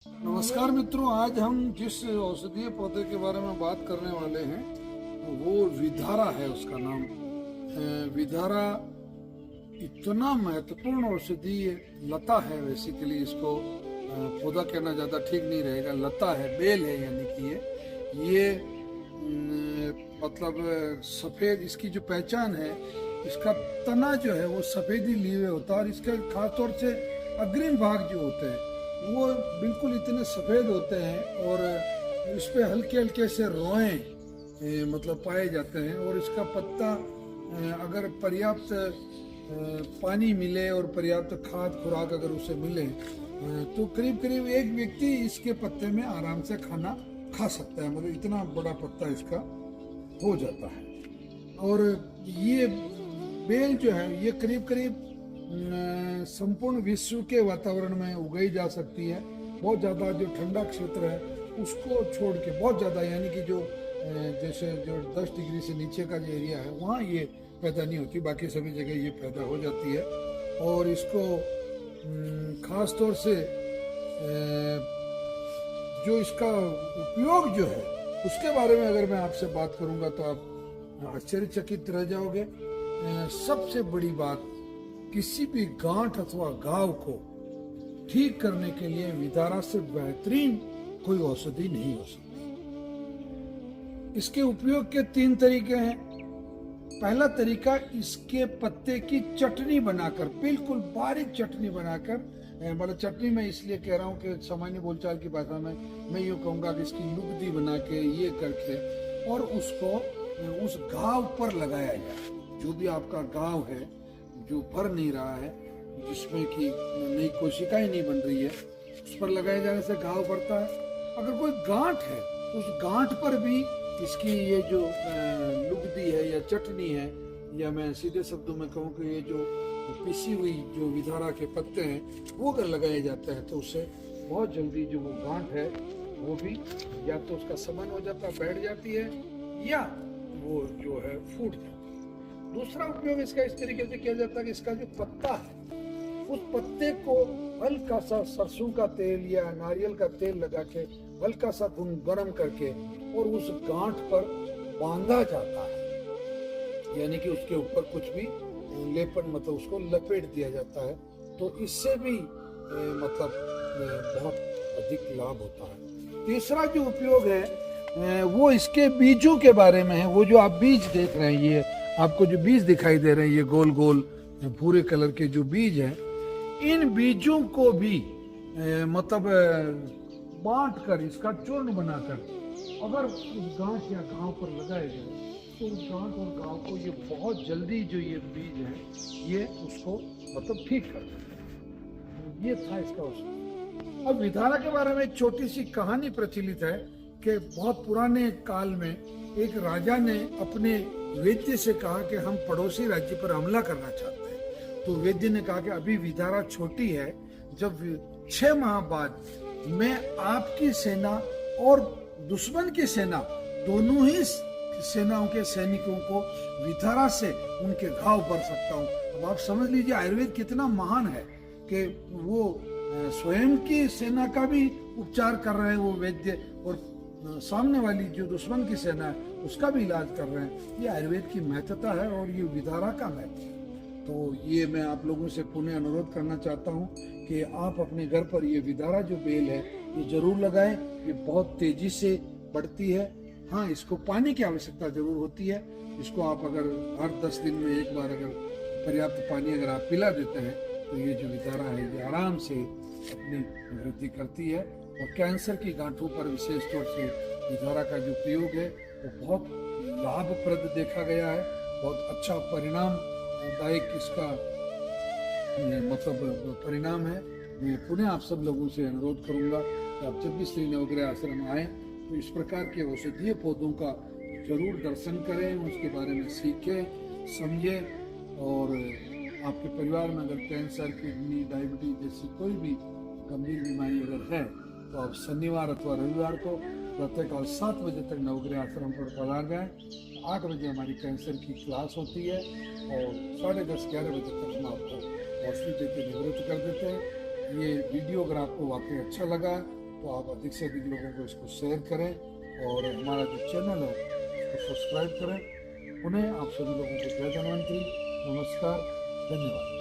नमस्कार मित्रों, आज हम जिस औषधीय पौधे के बारे में बात करने वाले हैं वो विधारा है। उसका नाम विधारा इतना महत्वपूर्ण औषधीय लता है। बेसिकली इसको पौधा कहना ज़्यादा ठीक नहीं रहेगा, लता है, बेल है। यानी कि ये मतलब सफ़ेद, इसकी जो पहचान है, इसका तना जो है वो सफ़ेदी लिए हुए होता है और इसके खासतौर से अग्रिम भाग जो होते हैं वो बिल्कुल इतने सफ़ेद होते हैं और इस पे हल्के हल्के से रोएं मतलब पाए जाते हैं। और इसका पत्ता अगर पर्याप्त पानी मिले और पर्याप्त खाद खुराक अगर उसे मिले तो करीब करीब एक व्यक्ति इसके पत्ते में आराम से खाना खा सकता है। मतलब इतना बड़ा पत्ता इसका हो जाता है। और ये बेल जो है ये करीब करीब संपूर्ण विश्व के वातावरण में उगाई जा सकती है। बहुत ज़्यादा जो ठंडा क्षेत्र है उसको छोड़ के बहुत ज़्यादा, यानी कि जो जैसे जो 10 डिग्री से नीचे का जो एरिया है वहाँ ये पैदा नहीं होती, बाकी सभी जगह ये पैदा हो जाती है। और इसको खास तौर से जो इसका उपयोग जो है उसके बारे में अगर मैं आपसे बात करूँगा तो आप आश्चर्यचकित रह जाओगे। सबसे बड़ी बात, किसी भी गांठ अथवा घाव को ठीक करने के लिए विधारा से बेहतरीन कोई औषधि नहीं हो सकती। इसके उपयोग के 3 तरीके हैं। पहला तरीका, इसके पत्ते की चटनी बनाकर, बिल्कुल बारीक चटनी बनाकर, मतलब चटनी मैं इसलिए कह रहा हूँ कि सामान्य बोलचाल की भाषा में मैं यूँ कहूँगा कि इसकी लुगदी बना के ये करके और उसको उस घाव पर लगाया जाए। जो भी आपका घाव है जो भर नहीं रहा है, जिसमें कि नई कोशिकाएं नहीं बन रही है, उस पर लगाए जाने से घाव बढ़ता है। अगर कोई गांठ है तो उस गांठ पर भी इसकी ये जो लुगदी है या चटनी है, या मैं सीधे शब्दों में कहूँ कि ये जो पिसी हुई जो विधारा के पत्ते हैं वो अगर लगाए जाते हैं तो उससे बहुत जल्दी जो वो गांठ है वो भी या तो उसका समन हो जाता है, बैठ जाती है, या वो जो है फूट जाती है। दूसरा उपयोग इसका इस तरीके से किया जाता है कि इसका जो पत्ता है उस पत्ते को हल्का सा सरसों का तेल या नारियल का तेल लगा के हल्का सा गरम करके और उस गांठ पर बांधा जाता है। यानी कि उसके ऊपर कुछ भी लेपन, मतलब उसको लपेट दिया जाता है। तो इससे भी मतलब बहुत अधिक लाभ होता है। तीसरा जो उपयोग है वो इसके बीजों के बारे में है। वो जो आप बीज देख रहे हैं, ये आपको जो बीज दिखाई दे रहे हैं, ये गोल गोल भूरे कलर के जो बीज हैं, इन बीजों को भी मतलब बांट कर, इसका चूर्ण बनाकर अगर उस गांठ या घाव पर लगाया जाए तो उस गांठ और घाव को ये बहुत जल्दी जो ये बीज है ये उसको मतलब ठीक कर देते हैं। ये था इसका औषध। अब विधारा के बारे में एक छोटी सी कहानी प्रचलित है कि बहुत पुराने काल में एक राजा ने अपने वैद्य से कहा कि हम पड़ोसी राज्य पर हमला करना चाहते हैं। तो वैद्य ने कहा कि अभी विधारा छोटी है, जब 6 माह बाद मैं आपकी सेना और दुश्मन की सेना, दोनों ही सेनाओं के सैनिकों को विधारा से उनके घाव भर सकता हूँ। अब आप समझ लीजिए आयुर्वेद कितना महान है कि वो स्वयं की सेना का भी उपचार कर रहे हैं वो वैद्य, और सामने वाली जो दुश्मन की सेना है उसका भी इलाज कर रहे हैं। ये आयुर्वेद की महत्ता है और ये विधारा का महत्व है। तो ये मैं आप लोगों से पुनः अनुरोध करना चाहता हूँ कि आप अपने घर पर ये विधारा जो बेल है ये जरूर लगाएं। ये बहुत तेजी से बढ़ती है। हाँ, इसको पानी की आवश्यकता जरूर होती है। इसको आप अगर हर 10 दिन में एक बार अगर पर्याप्त पानी अगर आप पिला देते हैं तो ये जो विधारा है ये आराम से अपनी वृद्धि करती है। और कैंसर की गांठों पर विशेष तौर से विधारा का जो प्रयोग है वो बहुत लाभप्रद देखा गया है। बहुत अच्छा परिणामदायक इसका मतलब परिणाम है। मैं पुनः आप सब लोगों से अनुरोध करूंगा कि आप जब भी श्री नवग्रह आश्रम आए तो इस प्रकार के औषधीय पौधों का जरूर दर्शन करें, उसके बारे में सीखें, समझें। और आपके परिवार में अगर कैंसर, किडनी, डायबिटीज जैसी कोई भी गंभीर बीमारी अगर है तो आप शनिवार अथवा रविवार को प्रातःकाल 7 बजे तक नवग्रह आश्रम पर पधार जाएं। 8 बजे हमारी कैंसर की क्लास होती है और 10:30-11 बजे तक हम आपको औषधि देकर निवृत्त कर देते हैं। ये वीडियो अगर आपको वाकई अच्छा लगा तो आप अधिक से अधिक लोगों को इसको शेयर करें और हमारा जो चैनल है उसको सब्सक्राइब करें। उन्हें आप सभी लोगों को जय धन्वंतरी, नमस्कार, धन्यवाद।